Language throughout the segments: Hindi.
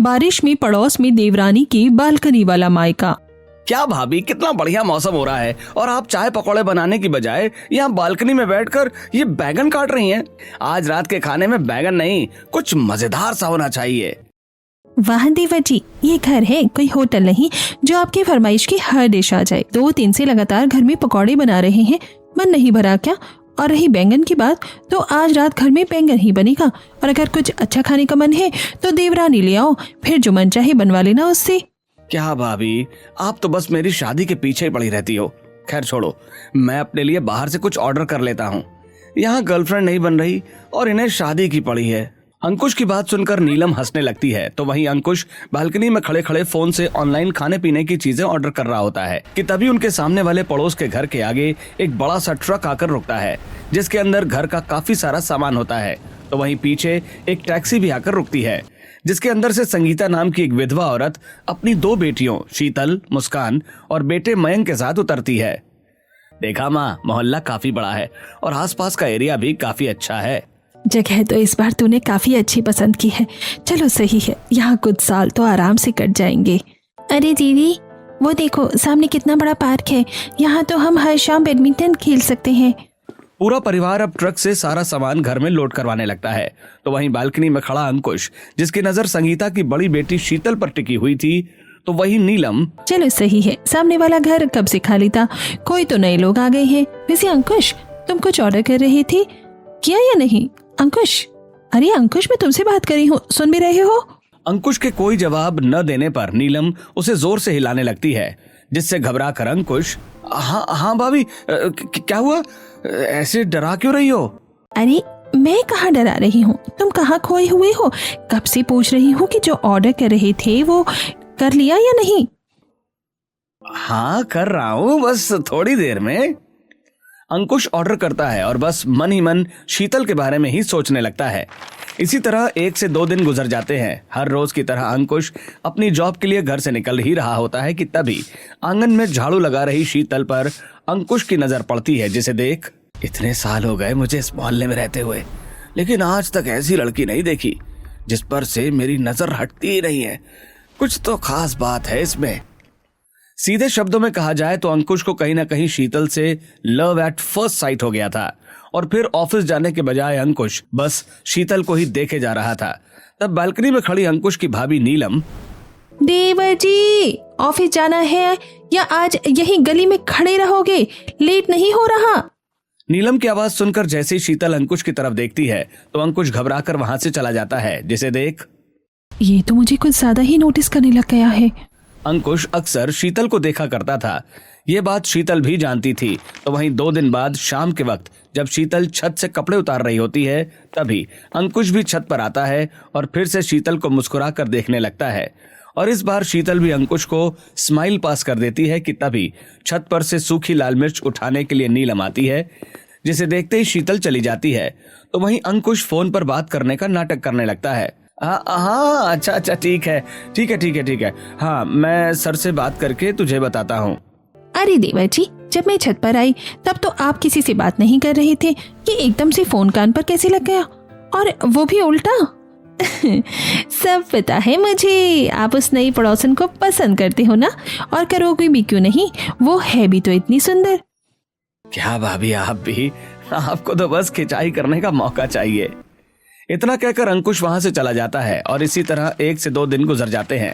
बारिश में पड़ोस में देवरानी की बालकनी वाला मायका। क्या भाभी, कितना बढ़िया मौसम हो रहा है और आप चाय पकौड़े बनाने की बजाय यहाँ बालकनी में बैठकर ये बैगन काट रही हैं। आज रात के खाने में बैगन नहीं, कुछ मजेदार सा होना चाहिए। वाह देवर जी, ये घर है, कोई होटल नहीं जो आपकी फरमाइश की हर डिश आ जाए। 2-3 से लगातार घर में पकौड़े बना रहे हैं, मन नहीं भरा क्या? और रही बैंगन की बात, तो आज रात घर में बैंगन ही बनेगा। और अगर कुछ अच्छा खाने का मन है तो देवरानी ले आओ, फिर जो मन चाहे बनवा लेना उससे। क्या भाभी, आप तो बस मेरी शादी के पीछे ही पड़ी रहती हो। खैर छोड़ो, मैं अपने लिए बाहर से कुछ ऑर्डर कर लेता हूँ। यहाँ गर्लफ्रेंड नहीं बन रही और इन्हें शादी की पड़ी है। अंकुश की बात सुनकर नीलम हंसने लगती है, तो वहीं अंकुश बालकनी में खड़े खड़े फोन से ऑनलाइन खाने पीने की चीजें ऑर्डर कर रहा होता है कि तभी उनके सामने वाले पड़ोस के घर के आगे एक बड़ा सा ट्रक आकर रुकता है, जिसके अंदर घर का काफी सारा सामान होता है। तो वहीं पीछे एक टैक्सी भी आकर रुकती है, जिसके अंदर से संगीता नाम की एक विधवा औरत अपनी 2 बेटियों शीतल, मुस्कान और बेटे मयंक के साथ उतरती है। देखा माँ, मोहल्ला काफी बड़ा है और आसपास का एरिया भी काफी अच्छा है। जगह तो इस बार तूने काफी अच्छी पसंद की है। चलो सही है, यहाँ कुछ साल तो आराम से कट जाएंगे। अरे दीदी, वो देखो सामने कितना बड़ा पार्क है, यहाँ तो हम हर शाम बैडमिंटन खेल सकते हैं। पूरा परिवार अब ट्रक से सारा सामान घर में लोड करवाने लगता है। तो वहीं बालकनी में खड़ा अंकुश, जिसकी नजर संगीता की बड़ी बेटी शीतल पर टिकी हुई थी, तो वही नीलम। चलो सही है, सामने वाला घर कब से खाली था, कोई तो नए लोग आ गए हैं। वैसे अंकुश, तुम कुछ ऑर्डर कर रहे थे, किया या नहीं? अंकुश, अरे अंकुश, मैं तुमसे बात कर रही हूँ, सुन भी रहे हो? अंकुश के कोई जवाब न देने पर नीलम उसे जोर से हिलाने लगती है, जिससे घबरा कर अंकुश, हाँ भाभी, क्या हुआ? ऐसे डरा क्यों रही हो? अरे मैं कहाँ डरा रही हूँ, तुम कहाँ खोए हुए हो? कब से पूछ रही हूँ कि जो ऑर्डर कर रहे थे वो कर लिया या नहीं? हाँ कर रहा हूँ, बस थोड़ी देर में। अंकुश ऑर्डर करता है और बस मन ही मन शीतल के बारे में ही सोचने लगता है। इसी तरह 1 से 2 दिन गुजर जाते हैं। हर रोज की तरह अंकुश अपनी जॉब के लिए घर से निकल ही रहा होता है कि तभी आंगन में झाड़ू लगा रही शीतल पर अंकुश की नजर पड़ती है, जिसे देख, इतने साल हो गए मुझे इस मोहल्ले में रहते हुए, लेकिन आज तक ऐसी लड़की नहीं देखी जिस पर से मेरी नजर हटती ही नहीं है। कुछ तो खास बात है इसमें। सीधे शब्दों में कहा जाए तो अंकुश को कहीं ना कहीं शीतल से लव एट फर्स्ट साइट हो गया था और फिर ऑफिस जाने के बजाय अंकुश बस शीतल को ही देखे जा रहा था। तब बालकनी में खड़ी अंकुश की भाभी नीलम, देवर जी, ऑफिस जाना है या आज यही गली में खड़े रहोगे? लेट नहीं हो रहा? नीलम की आवाज सुनकर जैसे ही शीतल अंकुश की तरफ देखती है तो अंकुश घबराकर वहां से चला जाता है, जिसे देख, ये तो मुझे कुछ ज्यादा ही नोटिस करने लग गया है। अंकुश अक्सर शीतल को देखा करता था, ये बात शीतल भी जानती थी। तो वहीं 2 दिन बाद शाम के वक्त जब शीतल छत से कपड़े उतार रही होती है, तभी अंकुश भी छत पर आता है और फिर से शीतल को मुस्कुरा कर देखने लगता है। और इस बार शीतल भी अंकुश को स्माइल पास कर देती है कि तभी छत पर से सूखी लाल मिर्च उठाने के लिए नीलम आती है, जिसे देखते ही शीतल चली जाती है। तो वहीं अंकुश फोन पर बात करने का नाटक करने लगता है। हाँ, अच्छा ठीक है, हाँ मैं सर से बात करके तुझे बताता हूँ। अरे देवर जी, जब मैं छत पर आई तब तो आप किसी से बात नहीं कर रहे थे, कि एकदम से फोन कान पर कैसे लग गया, और वो भी उल्टा। सब पता है मुझे, आप उस नई पड़ोसन को पसंद करते हो ना, और करोगे भी क्यों नहीं, वो है भी तो इतनी सुंदर। क्या भाभी, आप भी, आपको तो बस खिंचाई करने का मौका चाहिए। इतना कहकर अंकुश वहां से चला जाता है और इसी तरह 1 से 2 दिन गुजर जाते हैं।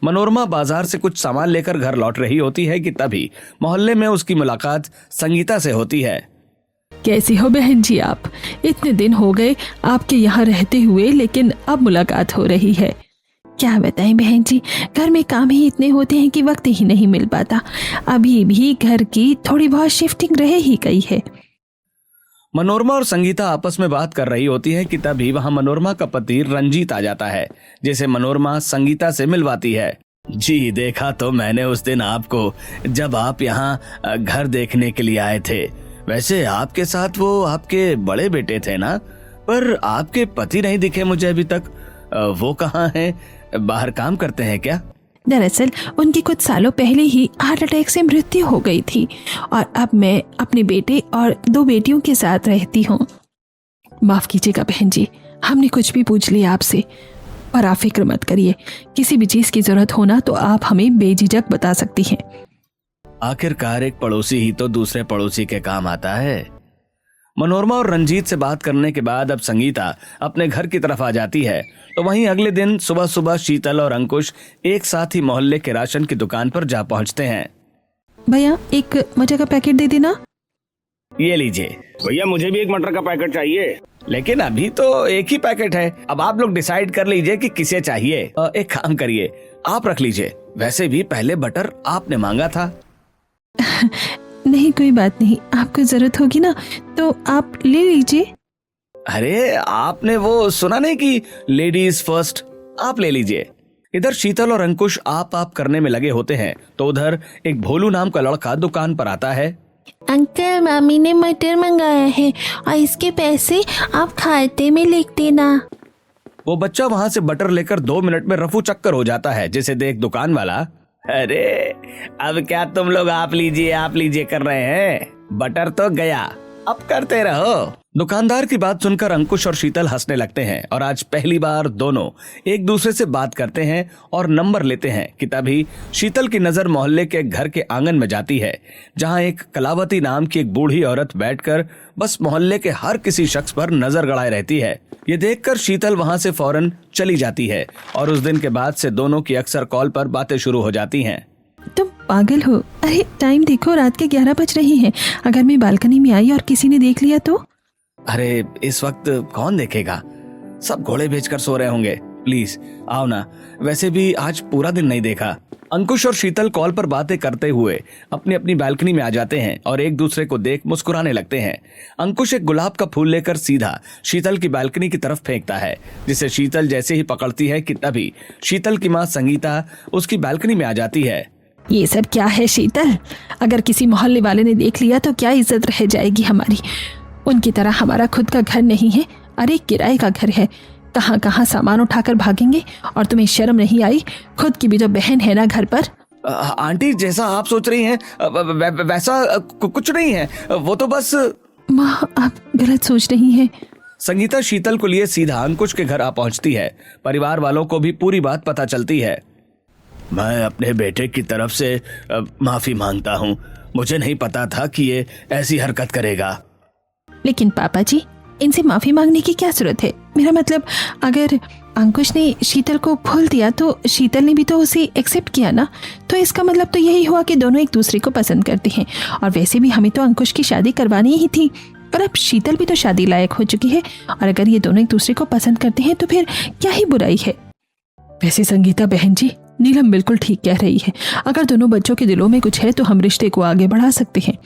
मनोरमा बाजार से कुछ सामान लेकर घर लौट रही होती है कि तभी मोहल्ले में उसकी मुलाकात संगीता से होती है। कैसी हो बहन जी आप? इतने दिन हो गए आपके यहाँ रहते हुए, लेकिन अब मुलाकात हो रही है। क्या बताएं बहन जी, घर में काम ही इतने होते हैं कि वक्त ही नहीं मिल पाता। अभी भी घर की थोड़ी बहुत शिफ्टिंग रह ही गई है। मनोरमा और संगीता आपस में बात कर रही होती है कि तभी वहां मनोरमा का पति रंजीत आ जाता है, जिसे मनोरमा संगीता से मिलवाती है। जी देखा तो मैंने उस दिन आपको, जब आप यहाँ घर देखने के लिए आए थे। वैसे आपके साथ वो आपके बड़े बेटे थे ना, पर आपके पति नहीं दिखे मुझे अभी तक। वो कहाँ हैं? बाहर काम करते हैं क्या? दरअसल उनकी कुछ सालों पहले ही हार्ट अटैक से मृत्यु हो गई थी और अब मैं अपने बेटे और 2 बेटियों के साथ रहती हूँ। माफ कीजिएगा बहन जी, हमने कुछ भी पूछ लिया आपसे, पर आप फिक्र मत करिए, किसी भी चीज की जरूरत होना तो आप हमें बेझिझक बता सकती हैं। आखिरकार एक पड़ोसी ही तो दूसरे पड़ोसी के काम आता है। मनोरमा और रंजीत से बात करने के बाद अब संगीता अपने घर की तरफ आ जाती है। तो वहीं अगले दिन सुबह सुबह शीतल और अंकुश एक साथ ही मोहल्ले के राशन की दुकान पर जा पहुंचते हैं। भैया एक मटर का पैकेट दे देना। ये लीजिए। भैया मुझे भी एक मटर का पैकेट चाहिए। लेकिन अभी तो एक ही पैकेट है, अब आप लोग डिसाइड कर लीजिए कि किसे चाहिए। एक काम करिए, आप रख लीजिए, वैसे भी पहले बटर आपने मांगा था। नहीं कोई बात नहीं, आपको जरूरत होगी ना तो आप ले लीजिए। अरे आपने वो सुना नहीं कि लेडीज फर्स्ट, आप ले लीजिए। इधर शीतल और अंकुश आप करने में लगे होते हैं तो उधर एक भोलू नाम का लड़का दुकान पर आता है। अंकल मामी ने मटर मंगाया है और इसके पैसे आप खाते में लिख देना। वो बच्चा वहां से बटर लेकर 2 मिनट में रफू चक्कर हो जाता है, जिसे देख दुकान वाला, अरे अब क्या तुम लोग आप लीजिए कर रहे हैं, बटर तो गया, अब करते रहो। दुकानदार की बात सुनकर अंकुश और शीतल हंसने लगते हैं और आज पहली बार दोनों एक दूसरे से बात करते हैं और नंबर लेते हैं कि तभी शीतल की नजर मोहल्ले के घर के आंगन में जाती है, जहां एक कलावती नाम की एक बूढ़ी औरत बैठकर बस मोहल्ले के हर किसी शख्स पर नजर गड़ाए रहती है। ये देखकर शीतल वहां से फौरन चली जाती है और उस दिन के बाद से दोनों की अक्सर कॉल पर बातें शुरू हो जाती हैं। तुम पागल हो, अरे टाइम देखो, रात के 11 बज रहे हैं। अगर मैं बालकनी में आई और किसी ने देख लिया तो? अरे इस वक्त कौन देखेगा, सब घोड़े बेचकर सो रहे होंगे, प्लीज आओ ना, वैसे भी आज पूरा दिन नहीं देखा। अंकुश और शीतल कॉल पर बातें करते हुए अपनी अपनी बालकनी में आ जाते हैं और एक दूसरे को देख मुस्कुराने लगते हैं। अंकुश एक गुलाब का फूल लेकर सीधा शीतल की बालकनी की तरफ फेंकता है, जिसे शीतल जैसे ही पकड़ती है कि तभी शीतल की माँ संगीता उसकी बालकनी में आ जाती है। ये सब क्या है शीतल, अगर किसी मोहल्ले वाले ने देख लिया तो क्या इज्जत रह जाएगी हमारी। उनकी तरह हमारा खुद का घर नहीं है, अरे किराए का घर है, कहाँ कहाँ सामान उठाकर भागेंगे। और तुम्हें शर्म नहीं आई, खुद की भी तो बहन है ना घर पर। आंटी जैसा आप सोच रही हैं वैसा कुछ नहीं है, वो तो बस। माँ आप गलत सोच रही हैं। संगीता शीतल को लिए सीधा अंकुश के घर आ पहुंचती है। परिवार वालों को भी पूरी बात पता चलती है। मैं अपने बेटे की तरफ से माफी मांगता हूँ, मुझे नहीं पता था कि ये ऐसी हरकत करेगा। लेकिन पापा जी, इनसे माफी मांगने की क्या जरूरत है? मेरा मतलब, अगर अंकुश ने शीतल को भूल दिया तो शीतल ने भी तो उसे एक्सेप्ट किया ना, तो इसका मतलब तो यही हुआ कि दोनों एक दूसरे को पसंद करते हैं। और वैसे भी हमें तो अंकुश की शादी करवानी ही थी, और अब शीतल भी तो शादी लायक हो चुकी है, और अगर ये दोनों एक दूसरे को पसंद करते हैं तो फिर क्या ही बुराई है। वैसे संगीता बहन जी, नीलम बिल्कुल ठीक कह रही है, अगर दोनों बच्चों के दिलों में कुछ है तो हम रिश्ते को आगे बढ़ा सकते हैं।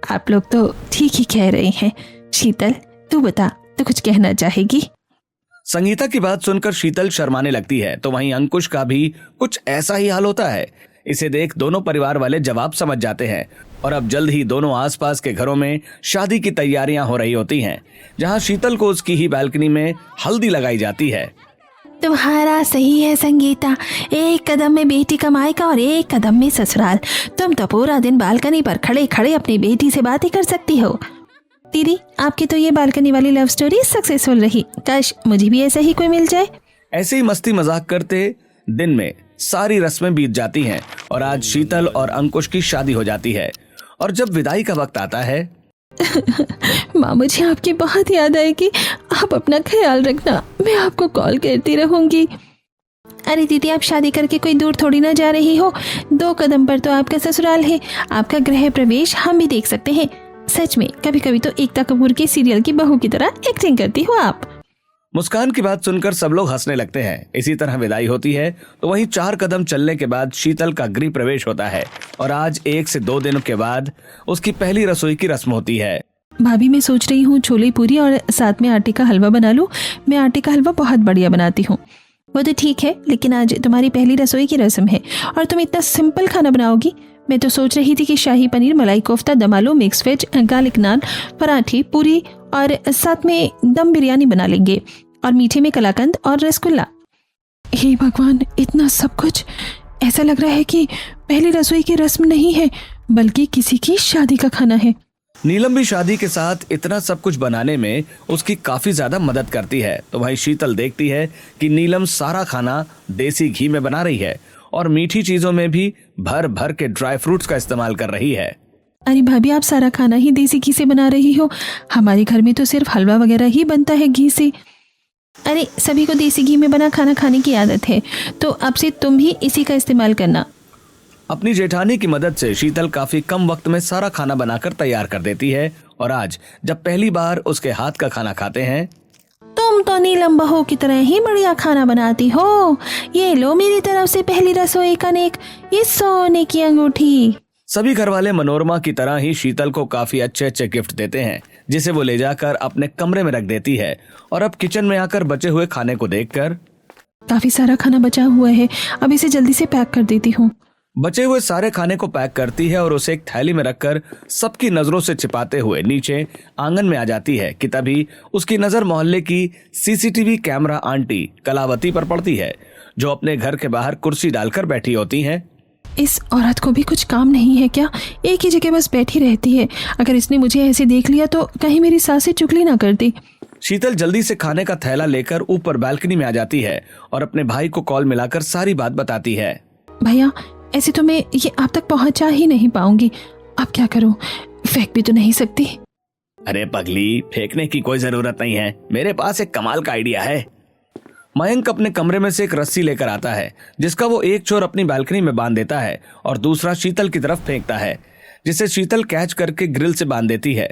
आप लोग तो ठीक ही कह रहे हैं। शीतल तू बता, तो कुछ कहना चाहेगी? संगीता की बात सुनकर शीतल शर्माने लगती है, तो वहीं अंकुश का भी कुछ ऐसा ही हाल होता है। इसे देख दोनों परिवार वाले जवाब समझ जाते हैं और अब जल्द ही दोनों आसपास के घरों में शादी की तैयारियां हो रही होती हैं, जहां शीतल को उसकी ही बालकनी में हल्दी लगाई जाती है। तुम्हारा सही है संगीता, एक कदम में बेटी कमाई का और एक कदम में ससुराल। तुम तो पूरा दिन बालकनी पर खड़े खड़े अपनी बेटी से बातें कर सकती हो। दीदी आपकी तो ये बालकनी वाली लव स्टोरी सक्सेसफुल रही, काश मुझे भी ऐसा ही कोई मिल जाए। ऐसे ही मस्ती मजाक करते दिन में सारी रस्में बीत जाती हैं और आज शीतल और अंकुश की शादी हो जाती है। और जब विदाई का वक्त आता है माँ मुझे आपकी बहुत याद आएगी, आप अपना ख्याल रखना, मैं आपको कॉल करती रहूंगी। अरे दीदी आप शादी करके कोई दूर थोड़ी ना जा रही हो, 2 कदम पर तो आपका ससुराल है, आपका गृह प्रवेश हम भी देख सकते हैं। सच में कभी कभी तो एकता कपूर के सीरियल की बहू की तरह एक्टिंग करती हो आप। मुस्कान की बात सुनकर सब लोग हंसने लगते हैं। इसी तरह विदाई होती है तो वहीं 4 कदम चलने के बाद शीतल का गृह प्रवेश होता है और आज 1 से 2 दिनों के बाद उसकी पहली रसोई की रस्म होती है। भाभी मैं सोच रही हूँ छोले पूरी और साथ में आटे का हलवा बना लूँ, मैं आटे का हलवा बहुत बढ़िया बनाती हूँ। वो तो ठीक है, लेकिन आज तुम्हारी पहली रसोई की रस्म है और तुम इतना सिंपल खाना बनाओगी। मैं तो सोच रही थी कि शाही पनीर, मलाई कोफ्ता, दम आलू, मिक्स वेज, गार्लिक नान, पराठे, पूरी और साथ में दम बिरयानी बना लेंगे और मीठे में कलाकंद और रसगुल्ला। हे भगवान, इतना सब कुछ! ऐसा लग रहा है कि पहली रसोई की रस्म नहीं है बल्कि किसी की शादी का खाना है। नीलम भी शादी के साथ इतना सब कुछ बनाने में उसकी काफी ज्यादा मदद करती है। तो वहीं शीतल देखती है कि नीलम सारा खाना देसी घी में बना रही है और मीठी चीजों में भी भर भर के ड्राई फ्रूट्स का इस्तेमाल कर रही है। अरे भाभी, आप सारा खाना ही देसी घी से बना रही हो? हमारे घर में तो सिर्फ हलवा वगैरह ही बनता है घी से। अरे सभी को देसी घी में बना खाना खाने की आदत है, तो अब से तुम भी इसी का इस्तेमाल करना। अपनी जेठानी की मदद से शीतल काफी कम वक्त में सारा खाना बनाकर तैयार कर देती है और आज जब पहली बार उसके हाथ का खाना खाते हैं, तुम तो नीलम बहू की तरह ही बढ़िया खाना बनाती हो। ये लो मेरी तरफ से पहली रसोई का नेक, ये सोने की अंगूठी। सभी घर वाले मनोरमा की तरह ही शीतल को काफी अच्छे अच्छे गिफ्ट देते हैं, जिसे वो ले जाकर अपने कमरे में रख देती है। और अब किचन में आकर बचे हुए खाने को देखकर, काफी सारा खाना बचा हुआ है, अब इसे जल्दी से पैक कर देती हूँ। बचे हुए सारे खाने को पैक करती है और उसे एक थैली में रखकर सबकी नजरों से छिपाते हुए नीचे आंगन में आ जाती है कि तभी उसकी नजर मोहल्ले की सीसीटीवी कैमरा आंटी कलावती पर पड़ती है, जो अपने घर के बाहर कुर्सी डालकर बैठी होती हैं। इस औरत को भी कुछ काम नहीं है क्या? एक ही जगह बस बैठी रहती है। अगर इसने मुझे ऐसे देख लिया तो कहीं मेरी सास चुगली ना कर दी। शीतल जल्दी से खाने का थैला लेकर ऊपर बालकनी में आ जाती है और अपने भाई को कॉल मिलाकर सारी बात बताती है। भैया, ऐसे तो मैं ये आप तक पहुंचा ही नहीं पाऊंगी। अब क्या करूं? फेंक भी तो नहीं सकती। अरे पगली, फेंकने की कोई जरूरत नहीं है, मेरे पास एक कमाल का आइडिया है। मयंक अपने कमरे में से एक रस्सी लेकर आता है, जिसका वो एक छोर अपनी बालकनी में बांध देता है और दूसरा शीतल की तरफ फेंकता है, जिसे शीतल कैच करके ग्रिल से बांध देती है।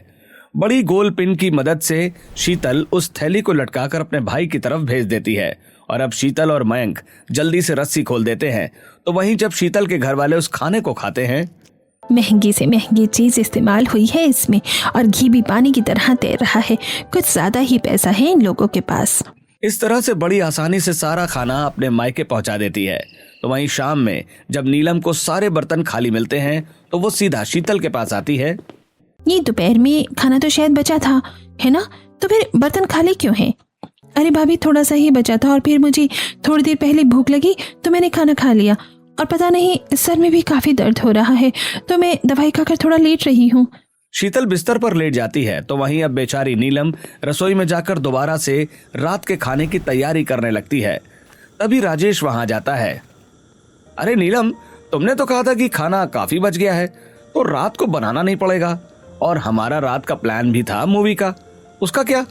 बड़ी गोल पिन की मदद से शीतल उस थैली को लटकाकर अपने भाई की तरफ भेज देती है और अब शीतल और मयंक जल्दी से रस्सी खोल देते हैं। तो वहीं जब शीतल के घर वाले उस खाने को खाते हैं, महंगी से महंगी चीज इस्तेमाल हुई है इसमें और घी भी पानी की तरह तैर रहा है। कुछ ज्यादा ही पैसा है इन लोगों के पास। इस तरह से बड़ी आसानी से सारा खाना अपने मायके पहुंचा देती है। तो वहीं शाम में जब नीलम को सारे बर्तन खाली मिलते हैं तो वो सीधा शीतल के पास आती है। ये दोपहर में खाना तो शायद बचा था, है ना? तो फिर बर्तन खाली क्यों है? अरे भाभी, थोड़ा सा ही बचा था और फिर मुझे थोड़ी देर पहले भूख लगी तो मैंने खाना खा लिया और पता नहीं सर में भी काफी दर्द हो रहा है, तो मैं दवाई खाकर थोड़ा लेट रही हूँ। शीतल बिस्तर पर लेट जाती है। तो वहीं अब बेचारी नीलम रसोई में जाकर दोबारा से रात के खाने की तैयारी करने लगती है। तभी राजेश वहां जाता है। अरे नीलम, तुमने तो कहा था कि खाना काफी बच गया है, तो रात को बनाना नहीं पड़ेगा। और हमारा रात का प्लान भी था मूवी का, उसका क्या?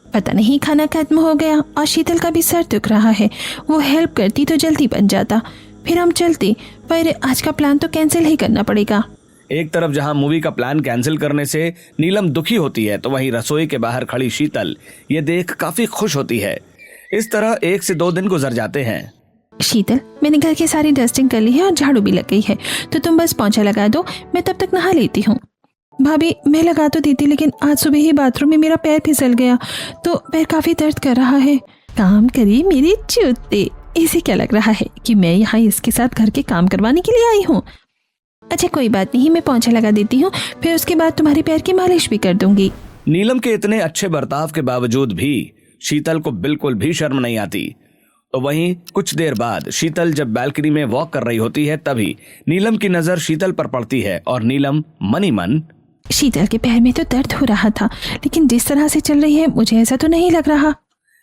पता नहीं खाना खत्म हो गया और शीतल का भी सर दुख रहा है। वो हेल्प करती तो जल्दी बन जाता, फिर हम चलते, पर आज का प्लान तो कैंसिल ही करना पड़ेगा। एक तरफ जहां मूवी का प्लान कैंसिल करने से नीलम दुखी होती है, तो वहीं रसोई के बाहर खड़ी शीतल ये देख काफी खुश होती है। इस तरह 1 से 2 दिन गुजर जाते हैं। शीतल, मैंने घर की सारी डस्टिंग कर ली है और झाड़ू भी लग गई है, तो तुम बस पोंछा लगा दो, मैं तब तक नहा लेती हूँ। भाभी, मैं लगा तो देती, लेकिन आज सुबह ही बाथरूम में मेरा पैर फिसल गया तो पैर काफी दर्द कर रहा है। काम करी मेरी चूते, इसे क्या लग रहा है कि मैं यहाँ इसके साथ घर के काम करवाने के लिए आई हूँ? अच्छा कोई बात नहीं, मैं पोंछा लगा देती हूँ, फिर उसके बाद तुम्हारे पैर की मालिश भी कर दूंगी। नीलम के इतने अच्छे बर्ताव के बावजूद भी शीतल को बिल्कुल भी शर्म नहीं आती। तो वहीं कुछ देर बाद शीतल जब बालकनी में वॉक कर रही होती है, तभी नीलम की नजर शीतल पर पड़ती है और नीलम मन ही मन, शीतल के पैर में तो दर्द हो रहा था, लेकिन जिस तरह से चल रही है मुझे ऐसा तो नहीं लग रहा।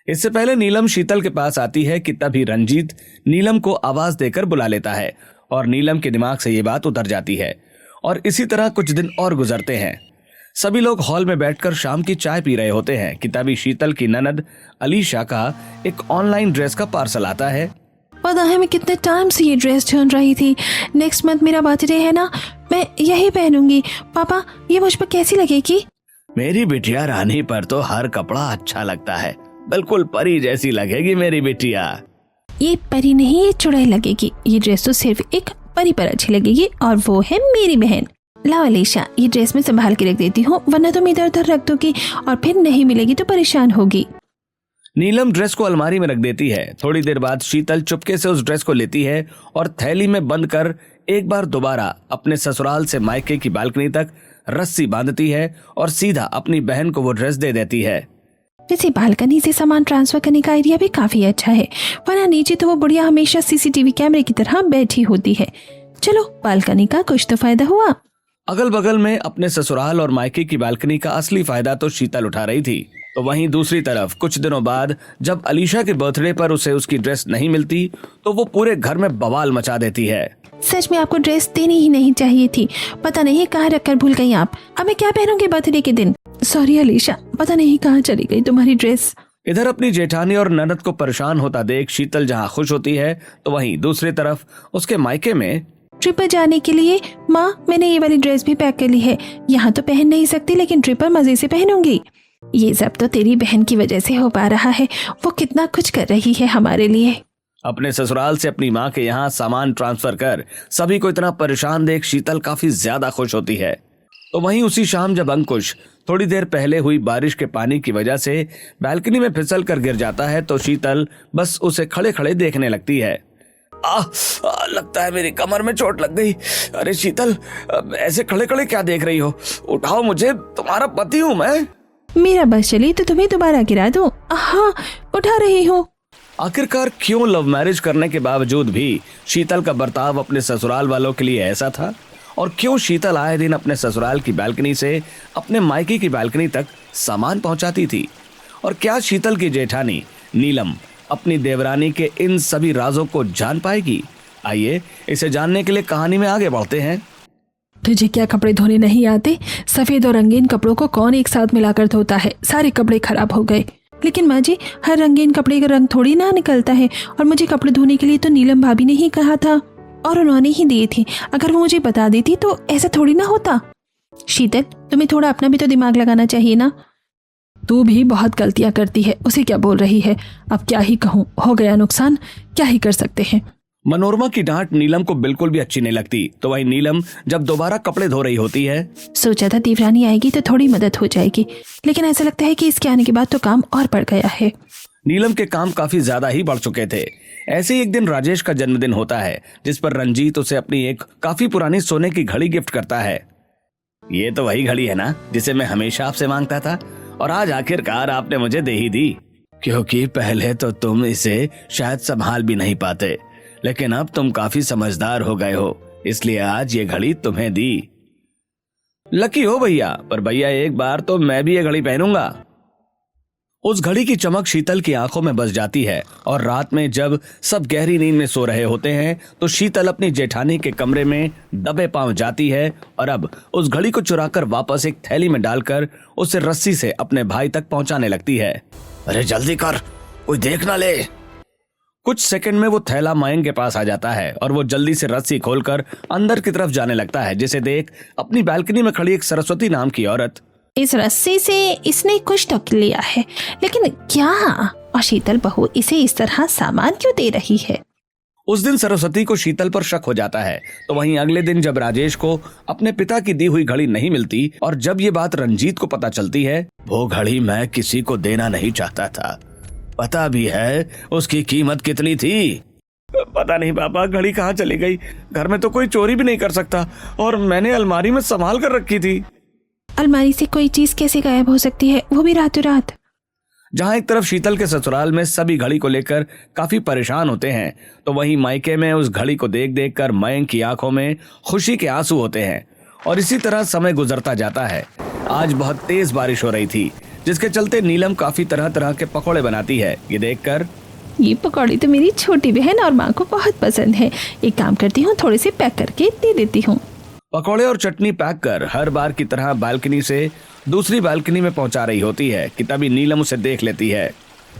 इससे पहले नीलम शीतल के पास आती है कि तभी रंजीत नीलम को आवाज देकर बुला लेता है और नीलम के दिमाग से ये बात उतर जाती है। और इसी तरह कुछ दिन और गुजरते हैं। सभी लोग हॉल में बैठकर शाम की चाय पी रहे होते हैं कि तभी शीतल की ननद अलीशा का एक ऑनलाइन ड्रेस का पार्सल आता है। पता है मैं कितने टाइम से ये ड्रेस ढूंढ रही थी। नेक्स्ट मंथ मेरा बर्थडे है ना, मैं यही पहनूंगी। पापा, ये मुझ पर कैसी लगेगी? मेरी बिटिया रानी पर तो हर कपड़ा अच्छा लगता है, बिल्कुल परी जैसी लगेगी मेरी बिटिया। ये परी नहीं, ये चुड़ैल लगेगी। ये ड्रेस तो सिर्फ एक परी पर अच्छी लगेगी और वो है मेरी बहन। लाओ अलीशा, ये ड्रेस मैं संभाल के रख देती हूँ, वरना तुम इधर उधर रख दोगी और फिर नहीं मिलेगी तो परेशान होगी। नीलम ड्रेस को अलमारी में रख देती है। थोड़ी देर बाद शीतल चुपके से उस ड्रेस को लेती है और थैली में बंद कर एक बार दोबारा अपने ससुराल से मायके की बालकनी तक रस्सी बांधती है और सीधा अपनी बहन को वो ड्रेस दे देती है। वैसे बालकनी से सामान ट्रांसफर करने का आइडिया भी काफी अच्छा है, वरना नीचे तो वो बुढ़िया हमेशा सीसीटीवी कैमरे की तरह बैठी होती है। चलो, बालकनी का कुछ तो फायदा हुआ। अगल बगल में अपने ससुराल और मायके की बालकनी का असली फायदा तो शीतल उठा रही थी, तो वहीं दूसरी तरफ कुछ दिनों बाद जब अलीशा के बर्थडे पर उसे उसकी ड्रेस नहीं मिलती तो वो पूरे घर में बवाल मचा देती है। सच में आपको ड्रेस देनी ही नहीं चाहिए थी, पता नहीं कहाँ रखकर भूल गई आप। अब मैं क्या पहनूंगी बर्थडे के दिन? सॉरी अलीशा, पता नहीं कहाँ चली गई तुम्हारी ड्रेस। इधर अपनी जेठानी और ननद को परेशान होता देख शीतल जहाँ खुश होती है तो वहीं दूसरी तरफ उसके मायके में ट्रिप पर जाने के लिए माँ मैंने ये वाली ड्रेस भी पैक कर ली है। यहाँ तो पहन नहीं सकती लेकिन ट्रिप पर मजे से पहनूंगी। ये सब तो तेरी बहन की वजह से हो पा रहा है, वो कितना कुछ कर रही है हमारे लिए। अपने ससुराल से अपनी माँ के यहाँ सामान ट्रांसफर कर सभी को इतना परेशान देख शीतल काफी ज्यादा खुश होती है। तो वहीं उसी शाम जब अंकुश थोड़ी देर पहले हुई बारिश के पानी की वजह से बालकनी में फिसल कर गिर जाता है तो शीतल बस उसे खड़े खड़े देखने लगती है। लगता है मेरी कमर में चोट लग गई। अरे शीतल, ऐसे खड़े खड़े क्या देख रही हो? उठाओ मुझे, तुम्हारा पति हूँ मैं। मेरा बस चली तो तुम्हें दोबारा गिरा दूं? हाँ, उठा रही हूँ। आखिरकार क्यों लव मैरिज करने के बावजूद भी शीतल का बर्ताव अपने ससुराल वालों के लिए ऐसा था? और क्यों शीतल आए दिन अपने ससुराल की बालकनी से अपने मायके की बालकनी तक सामान पहुंचाती थी? और क्या शीतल की जेठानी नीलम अपनी देवरानी के इन सभी राजों को जान पाएगी? आइए इसे जानने के लिए कहानी में आगे बढ़ते हैं। तुझे क्या कपड़े धोने नहीं आते? सफेद और रंगीन कपड़ों को कौन एक साथ मिलाकर धोता है? सारे कपड़े खराब हो गए। लेकिन माँ जी, हर रंगीन कपड़े का रंग थोड़ी ना निकलता है, और मुझे कपड़े धोने के लिए तो नीलम भाभी ने ही कहा था और उन्होंने ही दिए थे। अगर वो मुझे बता देती तो ऐसा थोड़ी ना होता। शीतल, तुम्हें थोड़ा अपना भी तो दिमाग लगाना चाहिए ना। तू भी बहुत गलतियां करती है, उसे क्या बोल रही है? अब क्या ही कहूँ, हो गया नुकसान, क्या ही कर सकते हैं। मनोरमा की डांट नीलम को बिल्कुल भी अच्छी नहीं लगती। तो वहीं नीलम जब दोबारा कपड़े धो रही होती है, सोचा था देवरानी आएगी तो थोड़ी मदद हो जाएगी, लेकिन ऐसा लगता है कि इसके आने के बाद तो काम और बढ़ गया है। नीलम के काम काफी ज्यादा ही बढ़ चुके थे। ऐसे ही एक दिन राजेश का जन्मदिन होता है जिस पर रंजीत उसे अपनी एक काफी पुरानी सोने की घड़ी गिफ्ट करता है। ये तो वही घड़ी है ना जिसे मैं हमेशा आपसे मांगता था, और आज आखिरकार आपने मुझे दे ही दी। क्योंकि पहले तो तुम इसे शायद संभाल भी नहीं पाते, लेकिन अब तुम काफी समझदार हो गए हो, इसलिए आज ये घड़ी तुम्हें दी। लकी हो भैया, पर भैया एक बार तो मैं भी ये घड़ी पहनूंगा। उस घड़ी की चमक शीतल की आंखों में बस जाती है, और रात में जब सब गहरी नींद में सो रहे होते हैं तो शीतल अपनी जेठानी के कमरे में दबे पांव जाती है और अब उस घड़ी को चुराकर वापस एक थैली में डालकर उसे रस्सी से अपने भाई तक पहुंचाने लगती है। अरे जल्दी कर, कोई देख ना ले। कुछ सेकंड में वो थैला मयंक के पास आ जाता है और वो जल्दी से रस्सी खोलकर अंदर की तरफ जाने लगता है, जिसे देख अपनी बालकनी में खड़ी एक सरस्वती नाम की औरत, इस रस्सी से इसने कुछ तो लिया है, लेकिन क्या? और शीतल बहू इसे इस तरह सामान क्यों दे रही है? उस दिन सरस्वती को शीतल पर शक हो जाता है। तो वहीं अगले दिन जब राजेश को अपने पिता की दी हुई घड़ी नहीं मिलती और जब ये बात रंजीत को पता चलती है, वो घड़ी मैं किसी को देना नहीं चाहता था, पता भी है उसकी कीमत कितनी थी? पता नहीं पापा, घड़ी कहाँ चली गई? घर में तो कोई चोरी भी नहीं कर सकता, और मैंने अलमारी में संभाल कर रखी थी। अलमारी से कोई चीज कैसे गायब हो सकती है, वो भी रातों रात? जहां एक तरफ शीतल के ससुराल में सभी घड़ी को लेकर काफी परेशान होते हैं, तो वहीं मायके में उस घड़ी को देख देख कर मयंक की आंखों में खुशी के आंसू होते हैं। और इसी तरह समय गुजरता जाता है। आज बहुत तेज बारिश हो रही थी, जिसके चलते नीलम काफी तरह तरह के पकौड़े बनाती है। ये देखकर, ये पकौड़े तो मेरी छोटी बहन और माँ को बहुत पसंद है। एक काम करती हूँ, थोड़े से पैक करके दे देती हूँ। पकौड़े और चटनी पैक कर हर बार की तरह बालकनी से दूसरी बालकनी में पहुंचा रही होती है कि तभी नीलम उसे देख लेती है।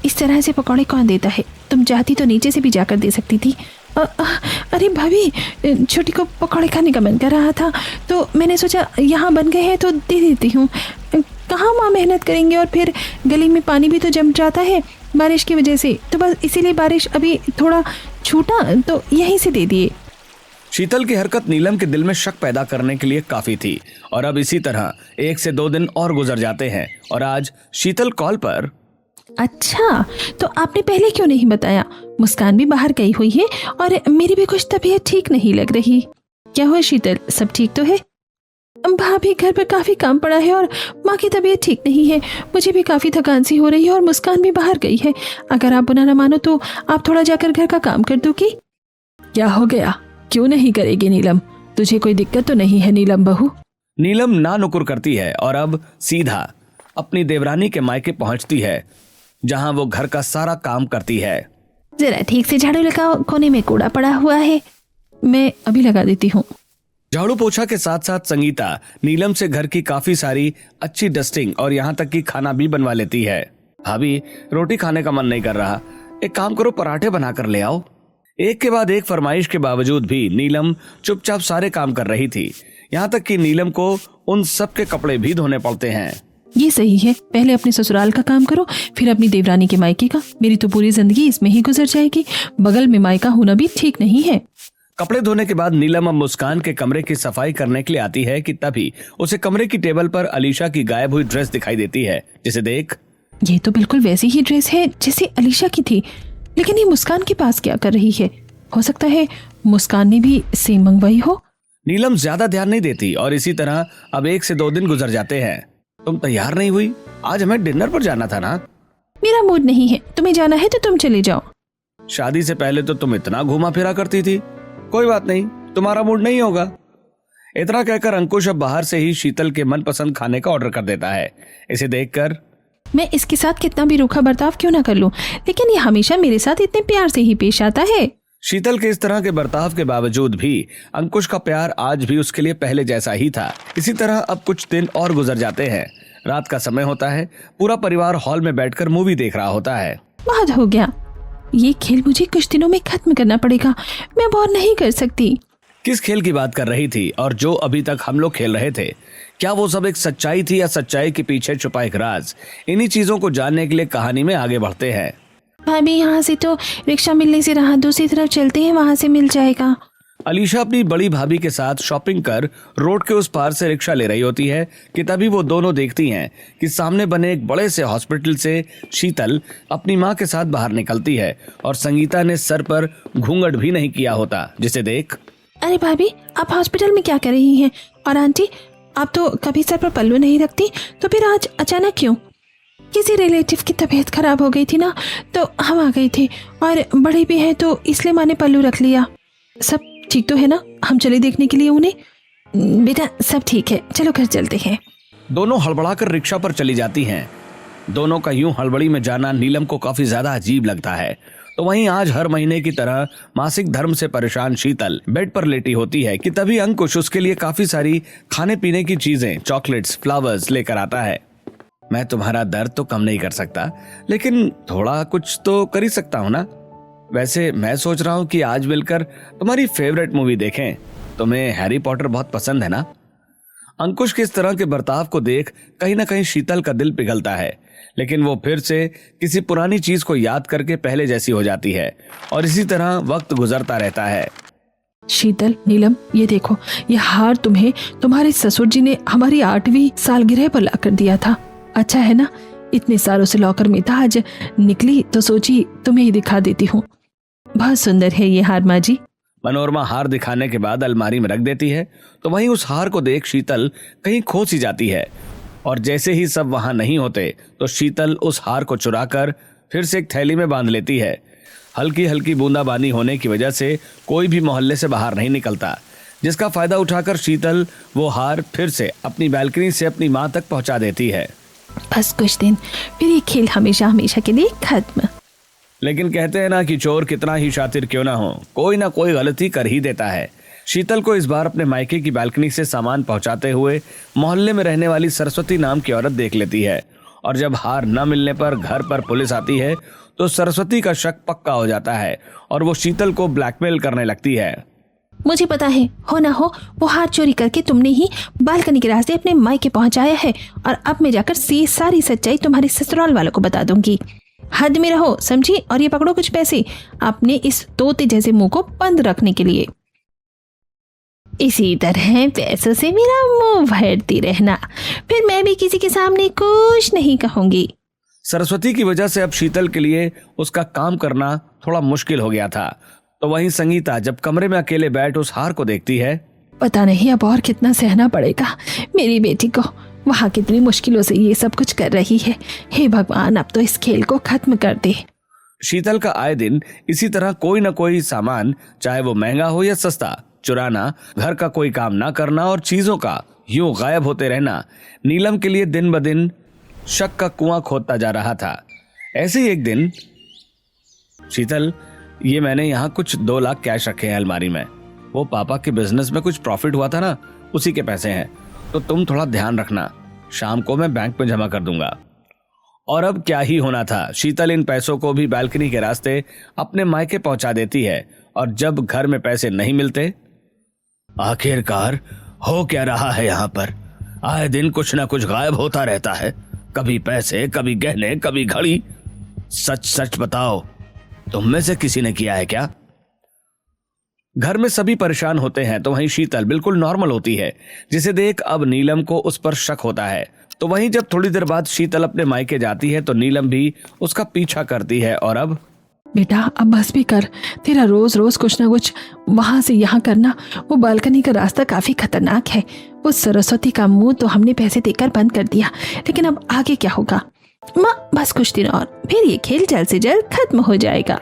इस तरह से पकौड़े कौन देता है? तुम चाहती तो नीचे से भी जाकर दे सकती थी। अरे भाभी, छोटी को पकौड़े खाने का मन कर रहा था तो मैंने सोचा यहाँ बन गए हैं तो दे देती हूँ। कहाँ माँ मेहनत करेंगे, और फिर गली में पानी भी तो जम जाता है बारिश की वजह से, तो बस इसीलिए बारिश अभी थोड़ा छूटा तो यहीं से दे दिए। शीतल की हरकत नीलम के दिल में शक पैदा करने के लिए काफी थी, और अब इसी तरह 1 से 2 दिन और गुजर जाते हैं। और आज शीतल कॉल पर, अच्छा तो आपने पहले क्यों नहीं बताया? मुस्कान भी बाहर गई हुई है और मेरी भी कुछ तबीयत ठीक नहीं लग रही। क्या हुआ शीतल, सब ठीक तो है? भाभी, घर पर काफी काम पड़ा है और माँ की तबीयत ठीक नहीं है। मुझे भी काफी थकान सी हो रही है और मुस्कान भी बाहर गई है। अगर आप बुरा न मानो तो आप थोड़ा जाकर घर का काम कर दोगी? क्या हो गया, क्यों नहीं करेगी नीलम? तुझे कोई दिक्कत तो नहीं है नीलम बहू? नीलम ना नुकुर करती है और अब सीधा अपनी देवरानी के मायके पहुंचती है, जहां वो घर का सारा काम करती है। जरा ठीक से झाड़ू लगाओ, कोने में कूड़ा पड़ा हुआ है। मैं अभी लगा देती हूँ। झाड़ू पोछा के साथ साथ संगीता नीलम से घर की काफी सारी अच्छी डस्टिंग और यहाँ तक कि खाना भी बनवा लेती है। भाभी, रोटी खाने का मन नहीं कर रहा, एक काम करो, पराठे बना कर ले आओ। एक के बाद एक फरमाइश के बावजूद भी नीलम चुपचाप सारे काम कर रही थी। यहाँ तक कि नीलम को उन सब के कपड़े भी धोने पड़ते हैं। ये सही है, पहले अपने ससुराल का काम करो, फिर अपनी देवरानी के मायके का। मेरी तो पूरी जिंदगी इसमें ही गुजर जाएगी। बगल में मायका होना भी ठीक नहीं है। कपड़े धोने के बाद नीलम अब मुस्कान के कमरे की सफाई करने के लिए आती है कि तभी उसे कमरे की टेबल पर अलीशा की गायब हुई ड्रेस दिखाई देती है, जिसे देख ये तो बिल्कुल वैसी ही ड्रेस है जैसे अलीशा की थी, लेकिन ये मुस्कान के पास क्या कर रही है? हो सकता है मुस्कान ने भी सेम मंगवाई हो। नीलम ज्यादा ध्यान नहीं देती और इसी तरह अब 1 से 2 दिन गुजर जाते हैं। तुम तैयार नहीं हुई? आज हमें डिनर पर जाना था ना। मेरा मूड नहीं है, तुम्हें जाना है तो तुम चले जाओ। शादी से पहले तो तुम इतना घूमा फिरा करती थी। कोई बात नहीं, तुम्हारा मूड नहीं होगा। इतना कहकर अंकुश अब बाहर से ही शीतल के मनपसंद खाने का ऑर्डर कर देता है। इसे देखकर मैं इसके साथ कितना भी रूखा बर्ताव क्यों ना कर लूं, लेकिन ये हमेशा मेरे साथ इतने प्यार से ही पेश आता है। शीतल के इस तरह के बर्ताव के बावजूद भी अंकुश का प्यार आज भी उसके लिए पहले जैसा ही था। इसी तरह अब कुछ दिन और गुजर जाते हैं। रात का समय होता है, पूरा परिवार हॉल में बैठकर मूवी देख रहा होता है। बहुत हो गया, ये खेल मुझे कुछ दिनों में खत्म करना पड़ेगा। मैं बोर नहीं कर सकती। किस खेल की बात कर रही थी और जो अभी तक हम लोग खेल रहे थे, क्या वो सब एक सच्चाई थी या सच्चाई के पीछे छुपा एक राज? इन्हीं चीजों को जानने के लिए कहानी में आगे बढ़ते हैं। भाभी, यहाँ से तो रिक्शा मिलने से रहा, दूसरी तरफ चलते हैं, वहाँ से मिल जाएगा। अलीशा अपनी बड़ी भाभी के साथ शॉपिंग कर रोड के उस पार से रिक्शा ले रही होती है कि तभी वो दोनों देखती हैं कि सामने बने एक बड़े से हॉस्पिटल से शीतल अपनी माँ के साथ बाहर निकलती है और संगीता ने सर पर घूंघट भी नहीं किया होता, जिसे देख अरे भाभी, आप हॉस्पिटल में क्या कर रही हैं? और आंटी, आप तो कभी सर पर पल्लू नहीं रखती, तो फिर आज अचानक क्यों? किसी रिलेटिव की तबीयत खराब हो गई थी ना, तो हम आ गए थे, और बड़े भी हैं तो इसलिए माँ ने पल्लू रख लिया। सब ठीक तो है ना? हम चले देखने के लिए उन्हें। बेटा, सब ठीक है, चलो घर चलते हैं। दोनों हड़बड़ाकर रिक्शा पर चली जाती हैं। दोनों का यूं हड़बड़ी में जाना नीलम को काफी ज्यादा अजीब लगता है। तो वहीं आज हर महीने की तरह मासिक धर्म से परेशान शीतल बेड पर लेटी होती है कि तभी अंकुश उसके लिए काफी सारी खाने पीने की चीजें, चॉकलेट्स, फ्लावर्स लेकर आता है। मैं तुम्हारा दर्द तो कम नहीं कर सकता, लेकिन थोड़ा कुछ तो कर ही सकता हूँ ना। वैसे मैं सोच रहा हूँ कि आज मिलकर तुम्हारी फेवरेट मूवी देखें। तुम्हें हैरी पॉटर बहुत पसंद है ना? अंकुश के इस तरह के बर्ताव को देख कहीं ना कहीं शीतल का दिल पिघलता है, लेकिन वो फिर से किसी पुरानी चीज को याद करके पहले जैसी हो जाती है और इसी तरह वक्त गुजरता रहता है। शीतल, नीलम, ये देखो, ये हार तुम्हें तुम्हारे ससुर जी ने हमारी 8वीं सालगिरह पर लाकर दिया था। अच्छा है ना? इतने सालों से लॉकर में था, आज निकली तो सोची तुम्हें ही दिखा देती हूँ। बहुत सुंदर है ये हार माँ जी। मनोरमा हार दिखाने के बाद अलमारी में रख देती है, तो वहीं उस हार को देख शीतल कहीं खो सी जाती है और जैसे ही सब वहां नहीं होते तो शीतल उस हार को चुराकर फिर से एक थैली में बांध लेती है। हल्की हल्की बूंदाबांदी होने की वजह से कोई भी मोहल्ले से बाहर नहीं निकलता, जिसका फायदा उठाकर शीतल वो हार फिर से अपनी बालकनी से अपनी माँ तक पहुंचा देती है। बस कुछ दिन, फिर ये खेल हमेशा हमेशा के लिए खत्म। लेकिन कहते हैं ना कि चोर कितना ही शातिर क्यों ना हो, कोई ना कोई गलती कर ही देता है। शीतल को इस बार अपने मायके की बालकनी से सामान पहुंचाते हुए मोहल्ले में रहने वाली सरस्वती नाम की औरत देख लेती है और जब हार न मिलने पर घर पर पुलिस आती है तो सरस्वती का शक पक्का हो जाता है और वो शीतल को ब्लैकमेल करने लगती है। मुझे पता है, हो ना हो वो हार चोरी करके तुमने ही बालकनी के रास्ते अपने मायके पहुंचाया है, और अब मैं जाकर सारी सच्चाई तुम्हारे ससुराल वालों को बता दूंगी। हद में रहो, समझी? और ये पकड़ो कुछ पैसे अपने इस तोते जैसे मुंह को बंद रखने के लिए। इसी तरह पैसों से मेरा मुंह भरती रहना, फिर मैं भी किसी के सामने कुछ नहीं कहूंगी। सरस्वती की वजह से अब शीतल के लिए उसका काम करना थोड़ा मुश्किल हो गया था। तो वहीं संगीता जब कमरे में अकेले बैठ उस हार को देखती है, पता नहीं अब और कितना सहना पड़ेगा मेरी बेटी को। वहाँ कितनी मुश्किलों से ये सब कुछ कर रही है। हे भगवान, अब तो इस खेल को खत्म कर दे। शीतल का आए दिन इसी तरह कोई न कोई सामान, चाहे वो महंगा हो या सस्ता, चुराना, घर का कोई काम ना करना और चीजों का यूं गायब होते रहना नीलम के लिए दिन ब दिन शक का कुआं खोदता जा रहा था। ऐसे ही एक दिन, शीतल, ये मैंने यहाँ कुछ 2 लाख कैश रखे हैं अलमारी में। वो पापा के बिजनेस में कुछ प्रॉफिट हुआ था ना, उसी के पैसे हैं, तो तुम थोड़ा ध्यान रखना। शाम को मैं बैंक में जमा कर दूंगा। और अब क्या ही होना था, शीतल इन पैसों को भी बालकनी के रास्ते अपने मायके पहुंचा देती है। और जब घर में पैसे नहीं मिलते, आखिरकार हो क्या रहा है यहाँ पर? आए दिन कुछ ना कुछ गायब होता रहता है, कभी पैसे, कभी गहने, कभी घड़ी। सच सच बताओ, तुम में से किसी ने किया है क्या? घर में सभी परेशान होते हैं तो वहीं शीतल बिल्कुल नॉर्मल होती है, जिसे देख अब नीलम को उस पर शक होता है। तो वहीं जब थोड़ी देर बाद शीतल अपने मायके जाती है तो नीलम भी उसका पीछा करती है। और अब बेटा अब बस भी कर, तेरा रोज रोज कुछ ना कुछ वहां से यहाँ करना। वो बालकनी का रास्ता काफी खतरनाक है। वो सरस्वती का मुंह तो हमने पैसे देकर बंद कर दिया, लेकिन अब आगे क्या होगा? माँ बस कुछ दिन और, फिर ये खेल जल्द से जल्द खत्म हो जाएगा।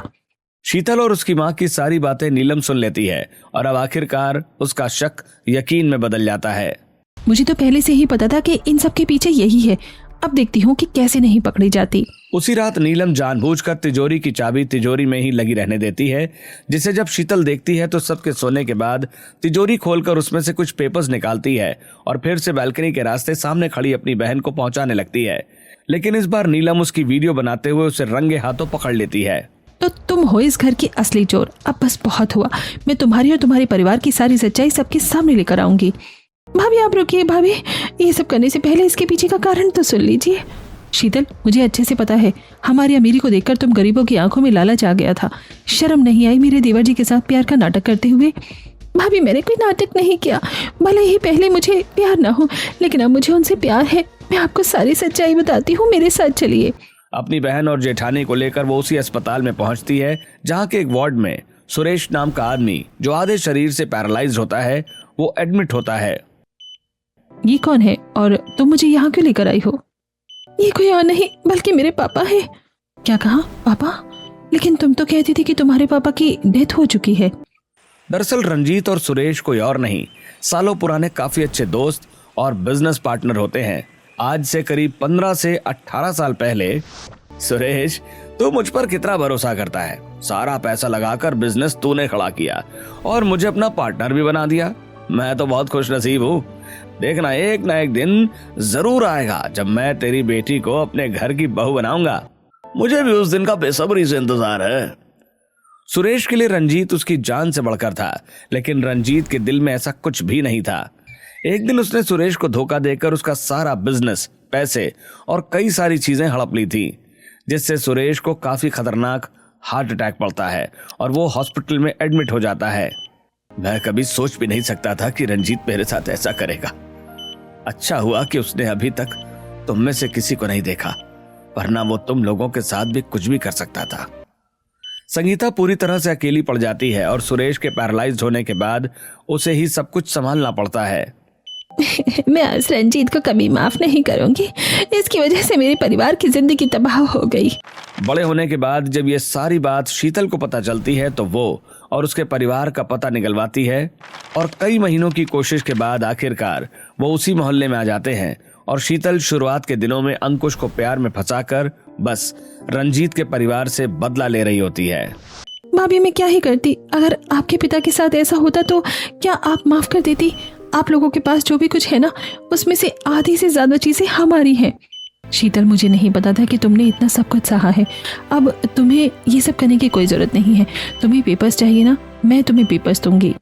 शीतल और उसकी माँ की सारी बातें नीलम सुन लेती है और अब आखिरकार उसका शक यकीन में बदल जाता है। मुझे तो पहले से ही पता था कि इन सब के पीछे यही है। अब देखती हूँ कि कैसे नहीं पकड़ी जाती। उसी रात नीलम जानबूझकर तिजोरी की चाबी तिजोरी में ही लगी रहने देती है, जिसे जब शीतल देखती है तो सबके सोने के बाद तिजोरी खोलकर उसमें से कुछ पेपर्स निकालती है और फिर से बालकनी के रास्ते सामने खड़ी अपनी बहन को पहुंचाने लगती है। लेकिन इस बार नीलम उसकी वीडियो बनाते हुए उसे रंगे हाथों पकड़ लेती है। तो तुम हो इस घर की असली चोर। अब बस बहुत हुआ। मैं तुम्हारी और तुम्हारे परिवार की सारी सच्चाई सबके सामने लेकर आऊंगी। भाभी आप रुकिए। भाभी, ये सब करने से पहले इसके पीछे का कारण तो सुन लीजिए। शीतल, मुझे अच्छे से पता है हमारी अमीरी को देखकर तुम गरीबों की आंखों में लालच आ गया था। शर्म नहीं आई मेरे देवर जी के साथ प्यार का नाटक करते हुए? भाभी मैंने कोई नाटक नहीं किया। भले ही पहले मुझे प्यार ना हो, लेकिन अब मुझे उनसे प्यार है। मैं आपको सारी सच्चाई बताती हूँ, मेरे साथ चलिए। अपनी बहन और जेठानी को लेकर वो उसी अस्पताल में पहुंचती है जहां के एक वार्ड में सुरेश नाम का आदमी, जो आधे शरीर से पैरालाइज्ड होता है, वो एडमिट होता है। ये कौन है और तुम मुझे यहाँ क्यों लेकर आई हो? ये कोई और नहीं बल्कि मेरे पापा है। क्या कहा? पापा? लेकिन तुम तो कहती थी कि तुम्हारे पापा की डेथ हो चुकी है। दरअसल रंजीत और सुरेश कोई और नहीं, सालों पुराने काफी अच्छे दोस्त और बिजनेस पार्टनर होते हैं। आज से करीब 15 से 18 साल पहले। सुरेश, तू मुझ पर कितना भरोसा करता है। सारा पैसा लगाकर बिजनेस तूने खड़ा किया और मुझे अपना पार्टनर भी बना दिया। मैं तो बहुत खुश नसीब हूँ। देखना एक ना एक दिन जरूर आएगा जब मैं तेरी बेटी को अपने घर की बहू बनाऊंगा। मुझे भी उस दिन का बेसब्री से इंतजार है। सुरेश के लिए रंजीत उसकी जान से बढ़कर था, लेकिन रंजीत के दिल में ऐसा कुछ भी नहीं था। एक दिन उसने सुरेश को धोखा देकर उसका सारा बिजनेस, पैसे और कई सारी चीजें हड़प ली थी, जिससे सुरेश को काफी खतरनाक हार्ट अटैक पड़ता है और वो हॉस्पिटल में एडमिट हो जाता है। मैं कभी सोच भी नहीं सकता था कि रंजीत मेरे साथ ऐसा करेगा। अच्छा हुआ कि उसने अभी तक तुम में से किसी को नहीं देखा, वरना वो तुम लोगों के साथ भी कुछ भी कर सकता था। संगीता पूरी तरह से अकेली पड़ जाती है और सुरेश के पैरालाइज्ड होने के बाद उसे ही सब कुछ संभालना पड़ता है। मैं आज रंजीत को कभी माफ नहीं करूंगी। इसकी वजह से मेरे परिवार की जिंदगी तबाह हो गई। बड़े होने के बाद जब ये सारी बात शीतल को पता चलती है तो वो और उसके परिवार का पता निकलवाती है और कई महीनों की कोशिश के बाद आखिरकार वो उसी मोहल्ले में आ जाते हैं। और शीतल शुरुआत के दिनों में अंकुश को प्यार में फंसाकर बस रंजीत के परिवार से बदला ले रही होती है। भाभी मैं क्या ही करती? अगर आपके पिता के साथ ऐसा होता तो क्या आप माफ कर देती? आप लोगों के पास जो भी कुछ है ना, उसमें से आधी से ज्यादा चीजें हमारी हैं। शीतल, मुझे नहीं पता था कि तुमने इतना सब कुछ सहा है। अब तुम्हें ये सब करने की कोई जरूरत नहीं है। तुम्हें पेपर्स चाहिए ना, मैं तुम्हें पेपर्स दूंगी।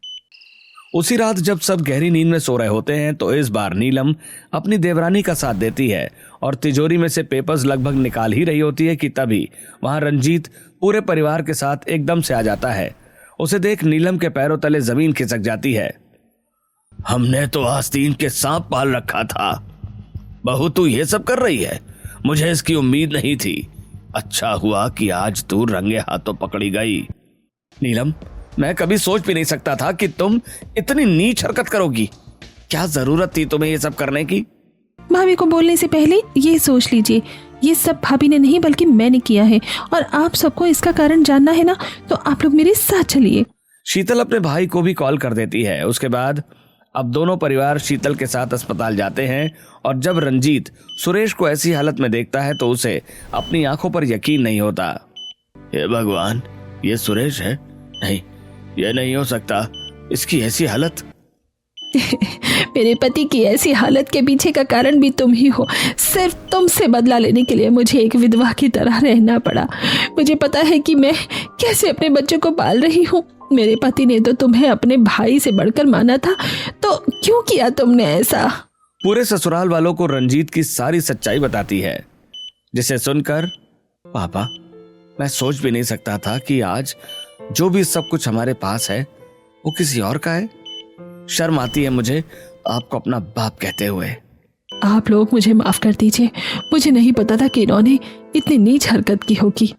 उसी रात जब सब गहरी नींद में सो रहे होते हैं तो इस बार नीलम अपनी देवरानी का साथ देती है और तिजोरी में से पेपर्स लगभग निकाल ही रही होती है कि तभी वहां रंजीत पूरे परिवार के साथ एकदम से आ जाता है। उसे देख नीलम के पैरों तले जमीन खिसक जाती है। हमने तो आस्तीन के सांप पाल रखा था, बहू तू ये सब कर रही है? मुझे इसकी उम्मीद नहीं थी। अच्छा हुआ कि आज तू रंगे हाथों पकड़ी गई। नीलम, मैं कभी सोच भी नहीं सकता था कि तुम इतनी नीच हरकत करोगी। क्या जरूरत थी तुम्हें ये सब करने की? भाभी को बोलने से पहले ये सोच लीजिए, ये सब भाभी ने नहीं बल्कि मैंने किया है, और आप सबको इसका कारण जानना है ना, तो आप लोग मेरे साथ चलिए। शीतल अपने भाई को भी कॉल कर देती है। उसके बाद अब दोनों परिवार शीतल के साथ अस्पताल जाते हैं और जब रंजीत सुरेश को ऐसी हालत में देखता है तो उसे अपनी आंखों पर यकीन नहीं होता। हे भगवान, ये सुरेश है? नहीं, ये नहीं हो सकता, इसकी ऐसी हालत। मेरे पति की ऐसी हालत के पीछे का कारण भी तुम ही हो। सिर्फ तुमसे बदला लेने के लिए मुझे एक विधवा की तरह रहना पड़ा। मुझे पता है कि मैं कैसे अपने बच्चों को पाल रही हूँ। मेरे पति ने तो तुम्हें अपने भाई से बढ़कर माना था, तो क्यों किया तुमने ऐसा? पूरे ससुराल वालों को रंजीत की सारी सच्चाई बताती है, जिसे सुनकर पापा, मैं सोच भी नहीं सकता था कि आज जो भी सब कुछ हमारे पास है वो किसी और का है। शर्म आती है मुझे आपको अपना बाप कहते हुए। आप लोग मुझे माफ कर दीजिए, मुझे नहीं पता था कि इन्होंने इतनी नीच हरकत की होगी।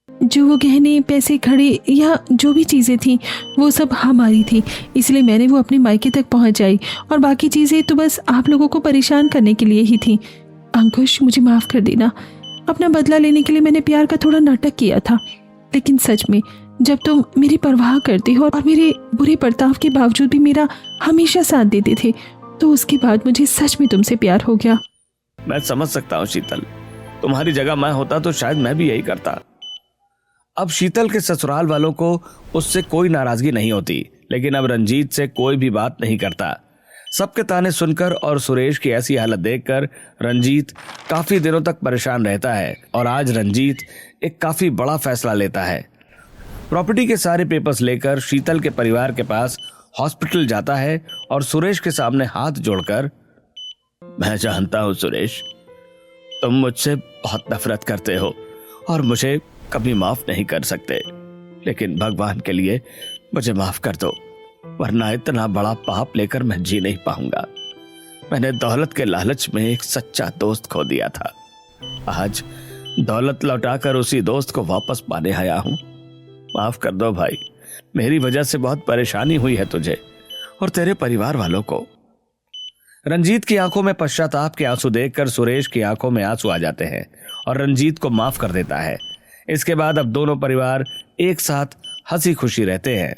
जो वो गहने, पैसे, घड़ी या जो भी चीजें थी वो सब हमारी थी, इसलिए मैंने वो अपने मायके तक पहुंच जाई, और बाकी चीजें तो बस आप लोगों को परेशान करने के लिए ही थी। अंकुश, मुझे माफ कर देना। अपना बदला लेने के लिए मैंने प्यार का थोड़ा नाटक किया था, लेकिन सच में जब तुम मेरी परवाह करते हो और मेरे बुरे बर्ताव के बावजूद भी मेरा हमेशा साथ देते थे, तो उसके बाद मुझे सच में तुमसे प्यार हो गया। मैं समझ सकता हूँ शीतल, तुम्हारी जगह मैं होता तो शायद मैं भी यही करता। अब शीतल के ससुराल वालों को उससे कोई नाराजगी नहीं होती, लेकिन अब रंजीत से कोई भी बात नहीं करता। सबके ताने सुनकर और सुरेश की ऐसी हालत देखकर रंजीत काफी दिनों तक परेशान रहता है, और आज रंजीत एक काफी बड़ा फैसला लेता है। प्रॉपर्टी के सारे पेपर्स लेकर शीतल के परिवार के पास हॉस्पिटल जाता है और सुरेश के सामने हाथ जोड़कर, मैं जानता हूं सुरेश, तुम मुझसे बहुत नफरत करते हो और मुझे कभी माफ नहीं कर सकते, लेकिन भगवान के लिए मुझे माफ कर दो, वरना इतना बड़ा पाप लेकर मैं जी नहीं पाऊंगा। मैंने दौलत के लालच में एक सच्चा दोस्त खो दिया था। आज दौलत लौटाकर उसी दोस्त को वापस पाने आया हूं। माफ कर दो भाई, मेरी वजह से बहुत परेशानी हुई है तुझे और तेरे परिवार वालों को। रंजीत की आंखों में पश्चाताप के आंसू देखकर सुरेश की आंखों में आंसू आ जाते हैं और रंजीत को माफ कर देता है। इसके बाद अब दोनों परिवार एक साथ हंसी खुशी रहते हैं।